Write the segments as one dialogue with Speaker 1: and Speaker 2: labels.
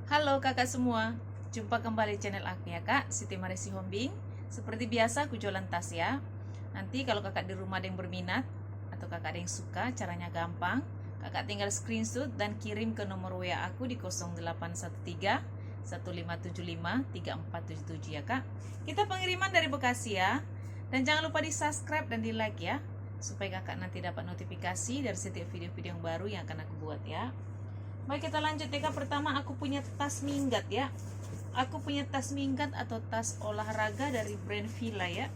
Speaker 1: Halo kakak semua, jumpa kembali channel aku ya kak, Siti Maresi Hombing. Seperti biasa aku jualan tas ya. Nanti kalau kakak di rumah ada yang berminat atau kakak ada yang suka, caranya gampang. Kakak tinggal screenshot dan kirim ke nomor WA aku di 0813 1575 3477 ya kak. Kita pengiriman dari Bekasi ya. Dan jangan lupa di subscribe dan di like ya, supaya kakak nanti dapat notifikasi dari setiap video-video yang baru yang akan aku buat ya. Baik, kita lanjut ya kak. Pertama aku punya tas minggat ya. Aku punya tas minggat atau tas olahraga dari brand Fila ya.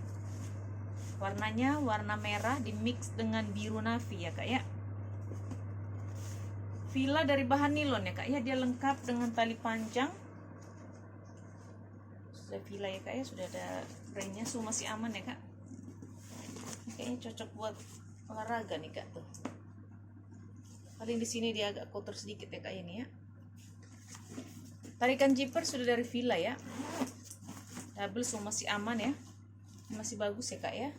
Speaker 1: Warnanya warna merah di mix dengan biru navy ya kak ya. Fila dari bahan nilon ya kak ya. Dia lengkap dengan tali panjang. Sudah Fila ya kak ya. Sudah ada brandnya. Masih aman ya kak. Ini kayaknya cocok buat olahraga nih kak tuh. Paling di sini dia agak kotor sedikit ya kak ini ya. Tarikan zipper sudah dari Fila ya. Double masih aman ya. Masih bagus ya kak ya.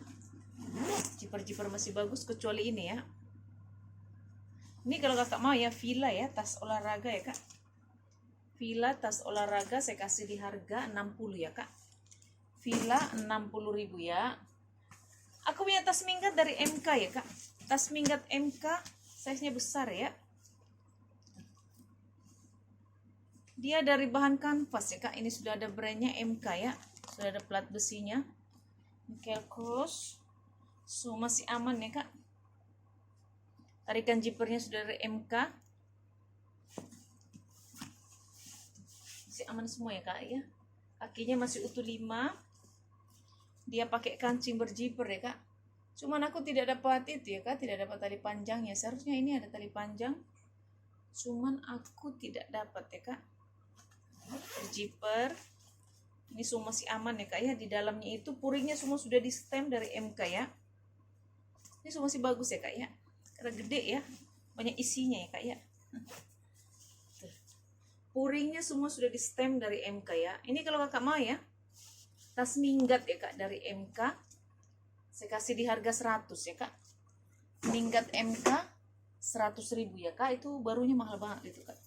Speaker 1: Zipper masih bagus kecuali ini ya. Ini kalau kakak mau ya Fila ya, tas olahraga ya kak. Fila tas olahraga saya kasih di harga 60 ya kak. Fila 60.000 ya. Aku punya tas minggat dari MK ya kak. Tas minggat MK size-nya besar ya. Dia dari bahan kanvas ya kak. Ini sudah ada brandnya MK ya. Sudah ada plat besinya. Nickel cross. Masih aman ya kak. Tarikan zippernya sudah dari MK. Masih aman semua ya kak ya. Kakinya masih utuh 5. Dia pakai kancing berzipper ya kak. Cuman aku tidak dapat itu ya kak, tidak dapat tali panjangnya. Seharusnya ini ada tali panjang. Cuman aku tidak dapat ya kak. Zipper. Ini semua masih aman ya kak ya. Di dalamnya itu puringnya semua sudah di stem dari MK ya. Ini semua masih bagus ya kak ya. Karena gede ya. Banyak isinya ya kak ya. Puringnya semua sudah di stem dari MK ya. Ini kalau kakak mau ya. Tas minggat ya kak dari MK. Saya kasih di harga 100 ya kak. Minggat MK 100.000 ya kak. Itu barunya mahal banget itu kak.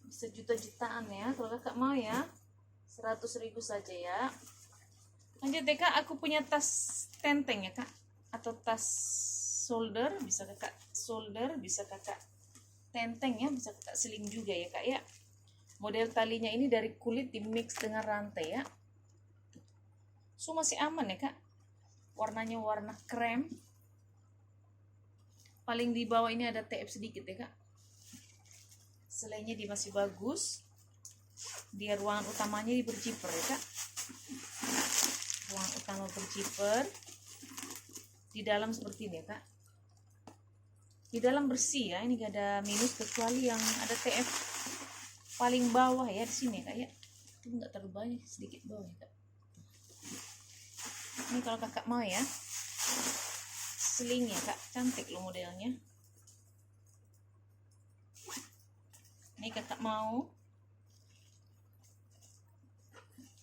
Speaker 1: Bisa juta-jutaan ya. Kalau kakak mau ya 100.000 saja ya. Lanjut ya kak. Aku punya tas tenteng ya kak. Atau tas shoulder. Bisa kakak shoulder. Bisa kakak tenteng ya. Bisa kakak seling juga ya kak ya. Model talinya ini dari kulit di mix dengan rantai ya. Masih aman ya kak. Warnanya warna krem. Paling di bawah ini ada TF sedikit ya kak. Selainya dia masih bagus. Dia ruangan utamanya di berzipper ya kak. Ruangan utama berzipper. Di dalam seperti ini ya kak. Di dalam bersih ya. Ini gak ada minus kecuali yang ada TF paling bawah ya di sini kak ya. Itu nggak terlalu banyak, sedikit bawah ya kak. Ini kalau kakak mau ya. Sling ya kak, cantik loh modelnya. Ini kakak mau.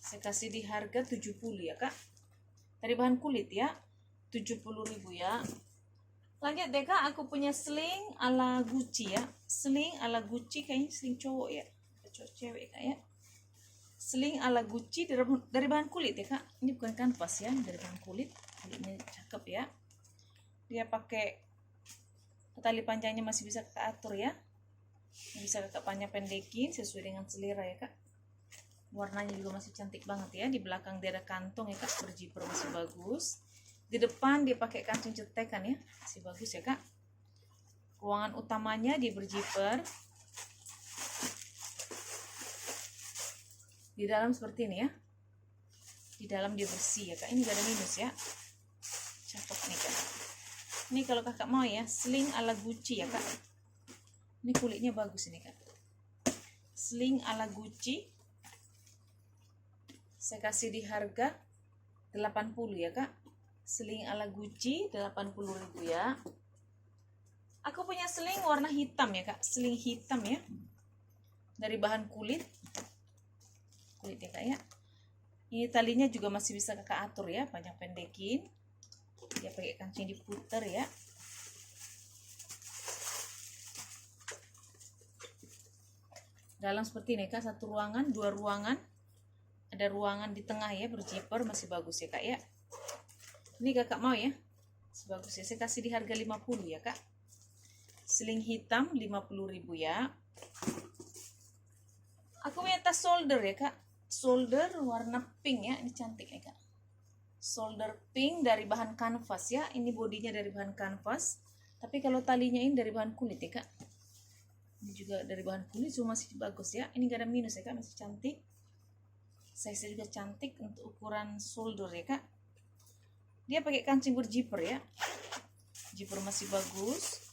Speaker 1: Saya kasih di harga 70 ya kak. Dari bahan kulit ya. 70.000 ya. Lanjut deh kak, aku punya sling ala Gucci ya. Sling ala Gucci kayaknya sling cowok ya. Cowok cewek kak ya. Sling ala Gucci dari bahan kulit ya kak. Ini bukan kanvas ya, dari bahan kulit. Kulitnya cakep ya. Dia pakai tali panjangnya masih bisa kakak atur ya. Bisa kakak panjang pendekin sesuai dengan selera ya kak. Warnanya juga masih cantik banget ya. Di belakang dia ada kantong ya kak, berzipper masih bagus. Di depan dia pakai kantong cetekan ya, masih bagus ya kak. Ruangan utamanya dia berzipper. Di dalam seperti ini ya. Di dalam dia bersih ya kak. Ini gak ada minus ya. Cakep nih kak. Ini kalau kakak mau ya, sling ala Gucci ya kak. Ini kulitnya bagus ini kak. Sling ala Gucci. Saya kasih di harga 80 ya kak. Sling ala Gucci 80.000 ya. Aku punya sling warna hitam ya kak. Sling hitam ya. Dari bahan kulit. Kulit ya kak ya. Ini talinya juga masih bisa kakak atur ya, panjang pendekin. Dia pakai kancing diputer ya. Dalam seperti ini kak, satu ruangan, dua ruangan, ada ruangan di tengah ya, berzipper, masih bagus ya kak ya. Ini kakak mau ya, sebagus ya, saya kasih di harga 50 ya kak. Sling hitam 50.000 ya. Aku punya tas shoulder ya kak, shoulder warna pink ya, ini cantik ya kak. Shoulder pink dari bahan kanvas ya, ini bodinya dari bahan kanvas, tapi kalau talinya ini dari bahan kulit ya kak. Ini juga dari bahan kulit, cuma masih bagus ya, ini gak ada minus ya kak, masih cantik. Size juga cantik untuk ukuran shoulder ya kak. Dia pakai kancing berzipper ya, zipper masih bagus.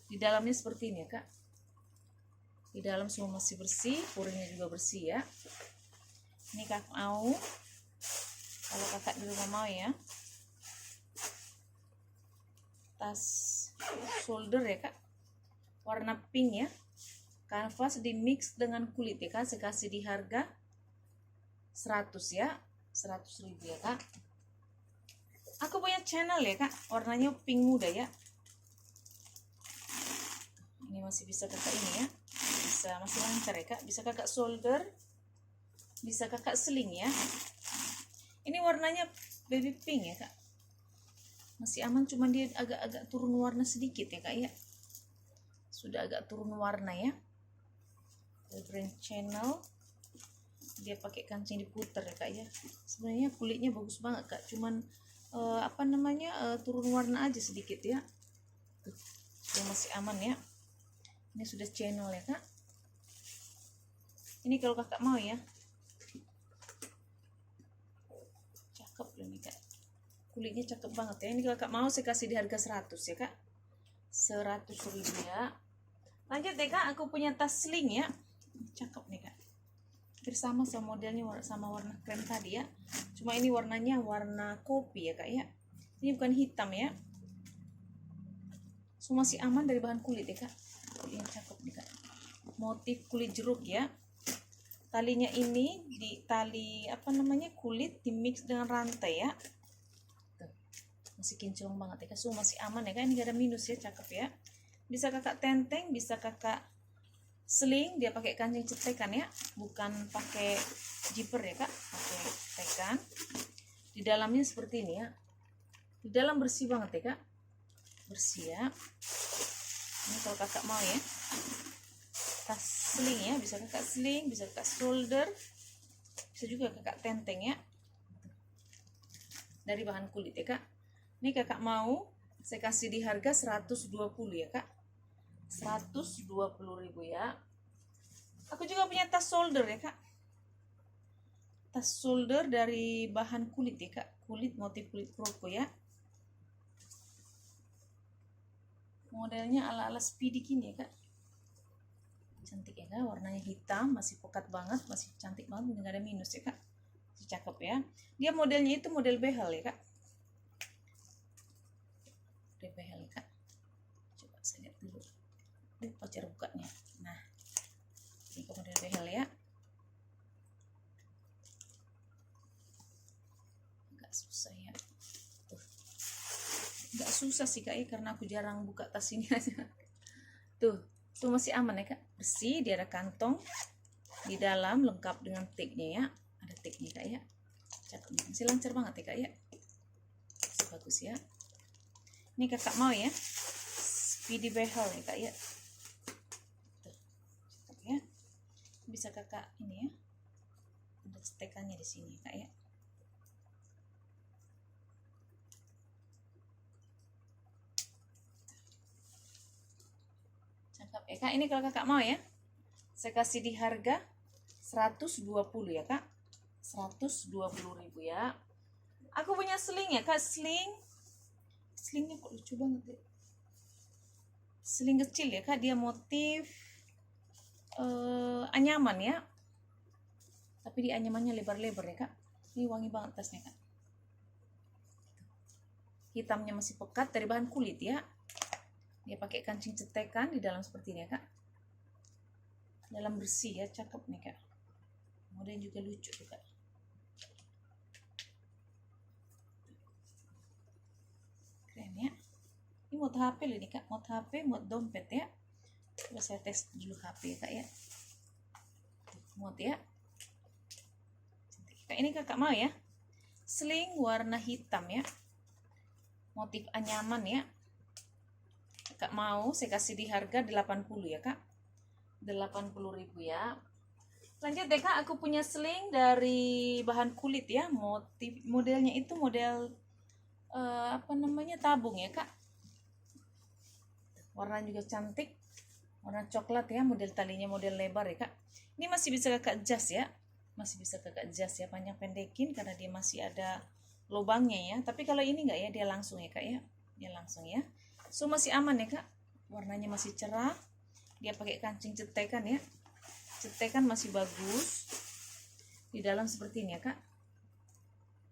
Speaker 1: Di dalamnya seperti ini ya kak, di dalam semua masih bersih, puringnya juga bersih ya. Ini kakak mau, kalau kakak di rumah mau ya, tas shoulder ya kak, warna pink ya, kanvas di mix dengan kulit ya kak. Saya kasih di harga 100 ya, 100.000 ya kak. Aku punya channel ya kak, warnanya pink muda ya. Ini masih bisa kakak ini ya, bisa masih lancar ya kak, bisa kakak shoulder, bisa kakak sling ya. Ini warnanya baby pink ya kak, masih aman, cuman dia agak-agak turun warna sedikit ya kak ya, sudah agak turun warna ya. Brand channel, dia pakai kancing diputer ya kak ya. Sebenarnya kulitnya bagus banget kak, cuman turun warna aja sedikit ya. Tuh, masih aman ya. Ini sudah channel ya kak. Ini kalau kakak mau ya, cakep loh nih kak, kulitnya cakep banget ya. Ini kalau kakak mau saya kasih di harga 100 ya kak, 100.000 ya. Lanjut deh kak, aku punya tas sling ya, cakep nih kak, bersama sama modelnya sama warna krem tadi ya, cuma ini warnanya warna kopi ya kak ya. Ini bukan hitam ya, so masih aman dari bahan kulit ya kak. Ini cakep nih kak, motif kulit jeruk ya. Talinya ini di tali kulit di mix dengan rantai ya. Tuh, masih kinclong banget ya kak, so masih aman ya kak. Ini gak ada minus ya, cakep ya. Bisa kakak tenteng, bisa kakak sling, dia pakai kancing cetekan ya, bukan pakai zipper ya kak, pakai cetekan. Di dalamnya seperti ini ya, di dalam bersih banget ya kak, bersih ya. Ini kalau kakak mau ya, tas sling ya, bisa kakak sling, bisa kakak shoulder, bisa juga kakak tenteng ya, dari bahan kulit ya kak. Ini kakak mau saya kasih di harga 120 ya kak, 120.000 ya. Aku juga punya tas shoulder ya kak, tas shoulder dari bahan kulit ya kak, kulit, motif kulit kroko ya. Modelnya ala-ala speedy gini ya kak, cantik ya kak, warnanya hitam, masih pekat banget, masih cantik banget, nggak ada minus ya kak, masih cakep ya. Dia modelnya itu model behel ya kak, model behel ya kak. Coba saya lihat dulu, lupa cara bukanya. Nah, ini ke model behel ya, agak susah ya. Nggak susah sih kak ya, karena aku jarang buka tas ini aja. Tuh masih aman ya kak, bersih. Dia ada kantong di dalam lengkap dengan tagnya ya, ada tagnya kak ya, cakep, masih lancar banget ya kak ya, masih bagus ya. Ini kakak mau ya, speedy behel ya kak ya. Tuh, cakep ya, bisa kakak ini ya, ada cetekannya di sini kak ya. Ya kak, ini kalau kakak mau ya, saya kasih di harga 120 ya kak, 120.000 ya. Aku punya sling ya kak, slingnya kok lucu banget ya, sling kecil ya kak, dia motif anyaman ya, tapi di anyamannya lebar-lebar ya kak. Ini wangi banget tasnya kak, hitamnya masih pekat, dari bahan kulit ya. Dia pakai kancing cetekan di dalam seperti ini ya kak, dalam bersih ya, cakep nih kak, modelnya juga lucu tuh kak. Keren ya, ini muat HP loh nih kak, muat HP, muat dompet ya, Coba saya tes dulu HP kak ya. Muat ya. Kak, ini kakak mau ya. Sling warna hitam ya. Motif anyaman ya. Kakak mau saya kasih di harga 80 ya kak. 80.000 ya. Lanjut deh kak, aku punya sling dari bahan kulit ya. Modelnya itu model tabung ya kak. Warna juga cantik, warna coklat ya. Model talinya model lebar ya kak. Ini masih bisa kakak adjust ya, panjang pendekin karena dia masih ada lubangnya ya. Tapi kalau ini enggak ya, dia langsung ya kak ya, so masih aman ya kak. Warnanya masih cerah, dia pakai kancing cetekan ya. Cetekan masih bagus. Di dalam seperti ini ya kak.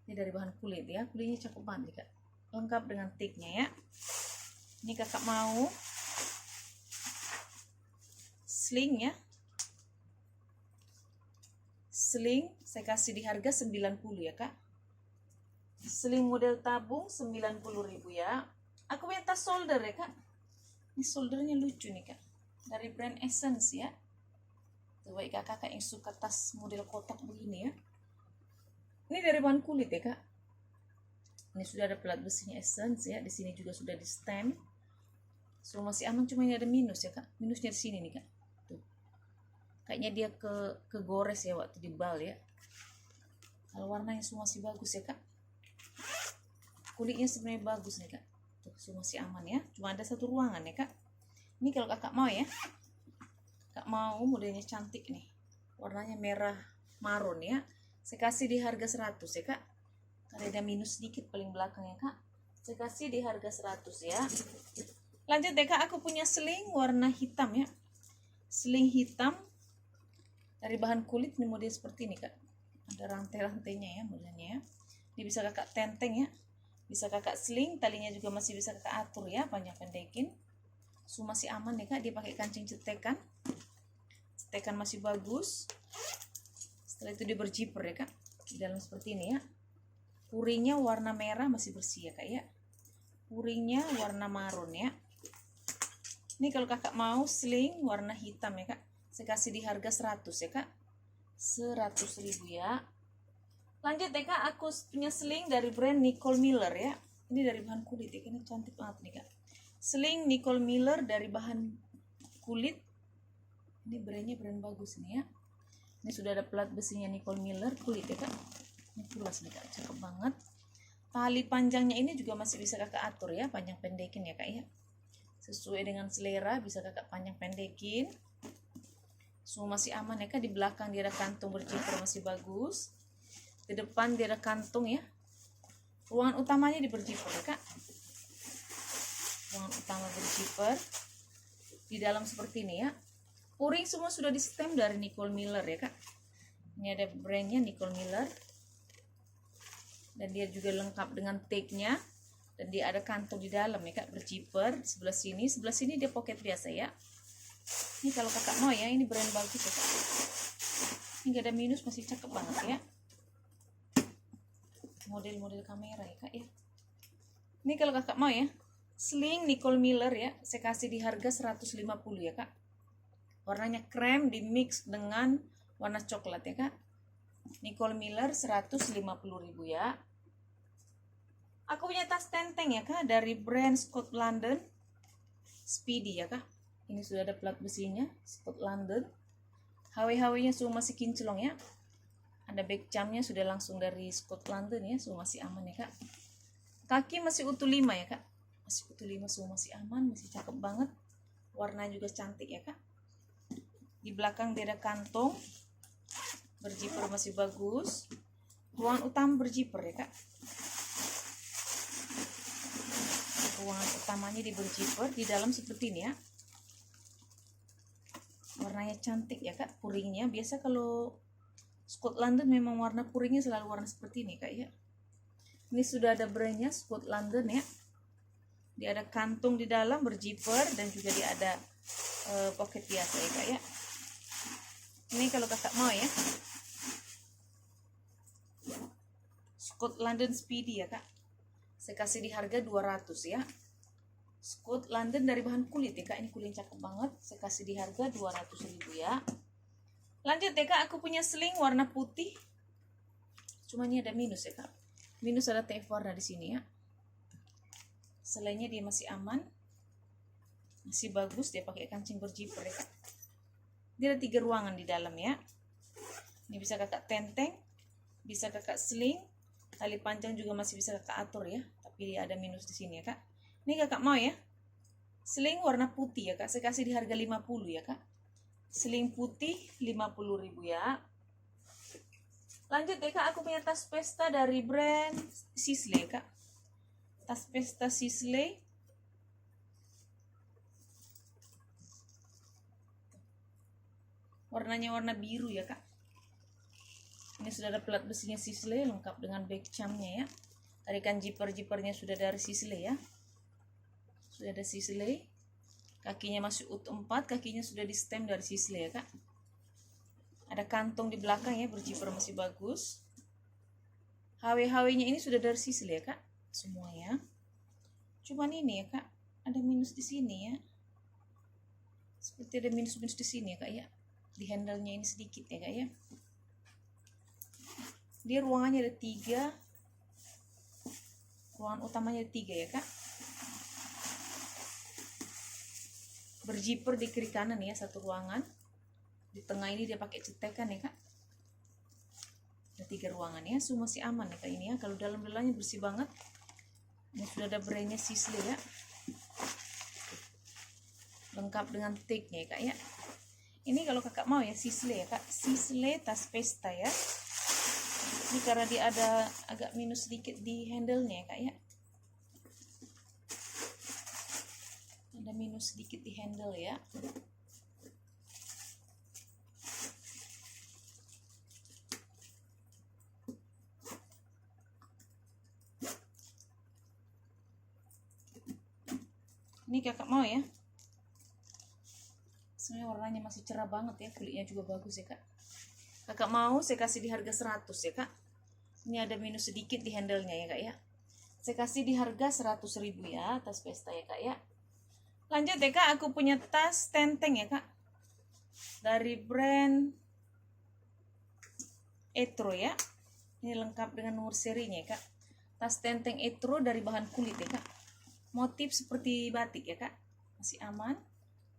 Speaker 1: Ini dari bahan kulit ya. Kulitnya cakep banget nih kak. Lengkap dengan tiknya ya. Ini kakak mau sling ya. Sling saya kasih di harga 90 ya kak. Sling model tabung 90.000 ya. Aku punya tas solder ya kak. Ini soldernya lucu nih kak. Dari brand Essence ya. Tuh, baik kakak yang suka tas model kotak begini ya. Ini dari bahan kulit ya kak. Ini sudah ada pelat besinya Essence ya. Di sini juga sudah di stem. So masih aman, cuma ini ada minus ya kak. Minusnya di sini nih kak. Tuh. Kayaknya dia kegores ya waktu dibal ya. Kalau warnanya semua masih bagus ya kak. Kulitnya sebenarnya bagus nih kak. Tuh, so masih aman ya. Cuma ada satu ruangan ya kak. Ini kalau kakak mau ya. Kak mau modelnya cantik nih. Warnanya merah marun ya. Saya kasih di harga 100 ya kak. Karena ada minus sedikit paling belakang ya kak. Saya kasih di harga 100 ya. Lanjut deh kak, aku punya sling warna hitam ya. Sling hitam dari bahan kulit, ini model seperti ini kak. Ada rantai-rantainya ya modelnya ya. Ini bisa kakak tenteng ya. Bisa kakak sling, talinya juga masih bisa kakak atur ya, panjang pendekin. So masih aman ya kak, dia pakai kancing cetekan. Cetekan masih bagus. Setelah itu dia berjiper ya kak. Di dalam seperti ini ya. Puringnya warna merah masih bersih ya kak ya. Puringnya warna marun ya. Ini kalau kakak mau sling warna hitam ya kak. Saya kasih di harga 100 ya kak. 100.000 ya. Lanjut deh kak, aku punya sling dari brand Nicole Miller ya. Ini dari bahan kulit ya, ini cantik banget nih kak. Sling Nicole Miller dari bahan kulit. Ini brandnya brand bagus nih ya. Ini sudah ada pelat besinya Nicole Miller kulit ya kak. Ini pulas nih kak, cakep banget. Tali panjangnya ini juga masih bisa kakak atur ya, panjang pendekin ya kak ya. Sesuai dengan selera bisa kakak panjang pendekin. So masih aman ya kak. Di belakang dia ada kantung berjiper masih bagus. Di depan dia ada kantung ya. Ruangan utamanya di berjiper ya kak. Ruangan utama berjiper. Di dalam seperti ini ya. Puring semua sudah di stem dari Nicole Miller ya kak. Ini ada brandnya Nicole Miller. Dan dia juga lengkap dengan take-nya. Dan dia ada kantung di dalam ya kak, berjiper. Sebelah sini dia pocket biasa ya. Ini kalau kakak mau ya, ini brand bagus ya kak. Ini gak ada minus, masih cakep banget ya. Model-model kamera ya kak ya. Ini kalau kakak mau ya, sling Nicole Miller ya. Saya kasih di harga 150 ya kak. Warnanya krem di mix dengan warna coklat ya kak. Nicole Miller 150.000 ya. Aku punya tas tenteng ya kak, dari brand Scott London Speedy ya kak. Ini sudah ada plat besinya Scott London. HW-HW nya semua masih kinclong ya. Ada back jamnya sudah langsung dari Scott London ya, semua masih aman ya kak. Kaki masih utuh 5 ya kak. Masih utuh 5, semua masih aman, masih cakep banget. Warnanya juga cantik ya kak. Di belakang dia ada kantong. Berjiper masih bagus. Ruangan utama berjiper ya kak. Ruangan utamanya di berjiper. Di dalam seperti ini ya. Warnanya cantik ya kak, puringnya. Biasa kalau Scott London memang warna puringnya selalu warna seperti ini kak ya. Ini sudah ada brandnya Scott London ya. Dia ada kantung di dalam berjiper dan juga dia ada pocket biasa ya kak ya. Ini kalau kakak mau ya, Scott London Speedy ya kak. Saya kasih di harga 200 ya. Scott London dari bahan kulit ya kak. Ini kulit cakep banget. Saya kasih di harga 200.000 ya. Lanjut ya kak, aku punya sling warna putih. Cuma ini ada minus ya kak. Minus ada TF warna di sini ya. Selainnya dia masih aman, masih bagus. Dia pakai kancing berjiper ya kak. Dia ada 3 ruangan di dalam ya. Ini bisa kakak tenteng, bisa kakak sling, tali panjang juga masih bisa kakak atur ya. Tapi dia ada minus di sini ya kak. Ini kakak mau ya, sling warna putih ya kak. Saya kasih di harga 50 ya kak. Sling putih 50.000 ya. Lanjut ya kak, aku punya tas pesta dari brand Sisley kak. Tas pesta Sisley. Warnanya warna biru ya kak. Ini sudah ada plat besinya Sisley lengkap dengan back charmnya ya. Tarikan zipper-zippernya sudah dari Sisley ya. Sudah ada Sisley. Kakinya masih utuh 4, kakinya sudah di stem dari Sisley ya kak. Ada kantong di belakang ya, berzipper masih bagus. HW-HW-nya ini sudah dari Sisley ya kak, semuanya. Cuman ini ya kak, ada minus di sini ya. Seperti ada minus-minus di sini ya kak ya. Di handle-nya ini sedikit ya kak ya. Dia ruangannya ada 3. Ruangan utamanya ada 3 ya kak. Berzipper di kiri kanan ya, satu ruangan. Di tengah ini dia pakai cetekan ya kak. Ada 3 ruangan ya, semua masih aman ya kak ini ya. Kalau dalam-dalamnya bersih banget. Ini sudah ada brandnya Sisley ya. Lengkap dengan tag-nya ya kak ya. Ini kalau kakak mau ya Sisley ya kak. Sisley tas pesta ya. Ini karena dia ada agak minus sedikit di handle-nya ya kak ya. Ada minus sedikit di handle ya. Ini kakak mau ya. Sebenarnya warnanya masih cerah banget ya, kulitnya juga bagus ya kak. Kakak mau saya kasih di harga 100 ya kak. Ini ada minus sedikit di handle-nya ya kak ya. Saya kasih di harga 100.000 ya, tas pesta ya kak ya. Lanjut ya kak, aku punya tas tenteng ya kak. Dari brand Etro ya. Ini lengkap dengan nomor serinya ya kak. Tas tenteng Etro dari bahan kulit ya kak. Motif seperti batik ya kak. Masih aman.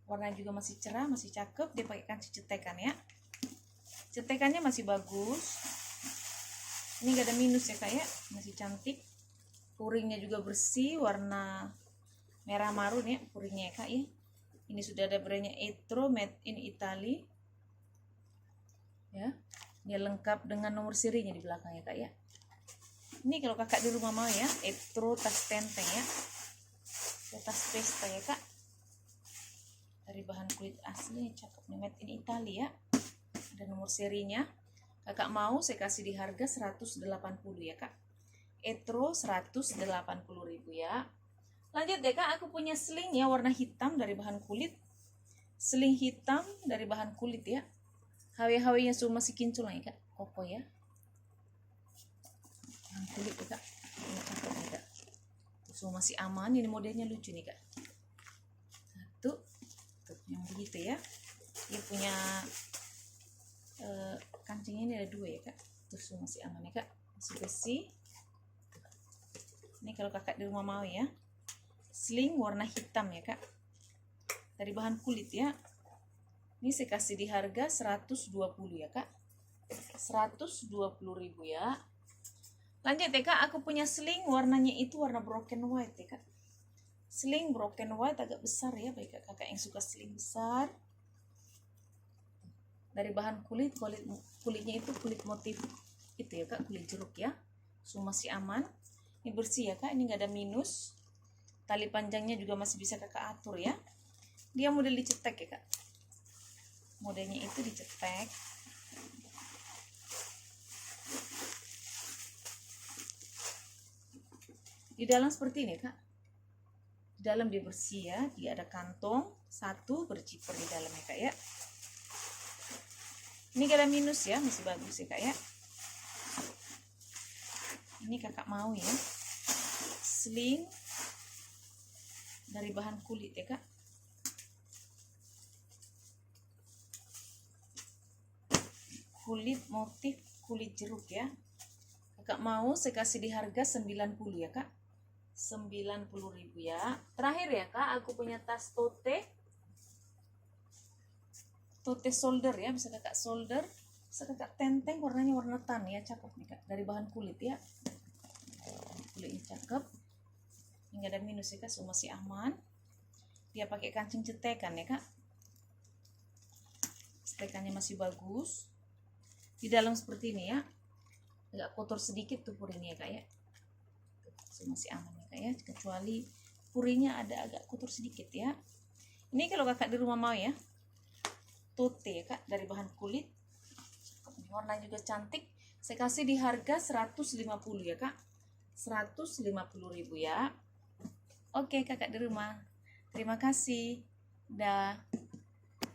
Speaker 1: Warnanya juga masih cerah, masih cakep. Dia pakai kancing cetekan ya. Cetekannya masih bagus. Ini gak ada minus ya kak ya. Masih cantik. Puringnya juga bersih, warna merah marun ya puringnya ya kak ya. Ini sudah ada brandnya Etro, made in Italy ya. Dia lengkap dengan nomor serinya di belakang ya kak ya. Ini kalau kakak di rumah mau ya, Etro tas tenteng ya. Tas pesta ya kak. Dari bahan kulit asli, cakep nih, made in Italy ya. Ada nomor serinya. Kakak mau saya kasih di harga 180 ya kak. Etro 180.000 ya. Lanjut deh kak, aku punya sling ya warna hitam dari bahan kulit. Sling hitam dari bahan kulit ya. HW-HW-nya semua masih kincul ya kak. Koko ya. Bahan kulit ya kak. Ini cakep nih kak. Semua masih aman. Ini modelnya lucu nih kak. Satu. Tuh, yang begitu ya. Dia punya kancingnya ini ada 2 ya kak. Tuh semua masih aman ya kak. Masih bersih. Ini kalau kakak di rumah mau ya. Sling warna hitam ya kak. Dari bahan kulit ya. Ini saya kasih di harga 120 ya kak. 120.000 ya. Lanjut ya kak, aku punya sling warnanya itu warna broken white ya kak. Sling broken white agak besar ya bagi kakak yang suka sling besar. Dari bahan kulitnya itu kulit motif itu ya kak, kulit jeruk ya. Semua masih aman. Ini bersih ya kak, ini nggak ada minus. Tali panjangnya juga masih bisa kakak atur ya. Dia model dicetek ya kak. Modelnya itu dicetek. Di dalam seperti ini kak. Di dalam dia bersih ya. Dia ada kantong satu berzipper di dalam ya kak ya. Ini gak ada minus ya, masih bagus ya kak ya. Ini kakak mau ya. Sling dari bahan kulit ya kak. Kulit motif kulit jeruk ya. Kakak mau saya kasih di harga 90 ya kak. 90.000 ya. Terakhir ya kak, aku punya tas tote solder ya, bisa kakak solder, bisa kakak tenteng, warnanya warna tan ya, cakep nih kak, dari bahan kulit ya. Kulitnya cakep, nggak ada minus ya kak, so masih aman. Dia pakai kancing cetekan ya kak, cetekannya masih bagus. Di dalam seperti ini ya, agak kotor sedikit tuh purinya ya kak ya, so masih aman ya kak ya, kecuali purinya ada agak kotor sedikit ya. Ini kalau kakak di rumah mau ya, tote ya kak, dari bahan kulit, warnanya juga cantik. Saya kasih di harga 150 ya kak, 150.000 ya. Oke kakak di rumah, terima kasih, dah.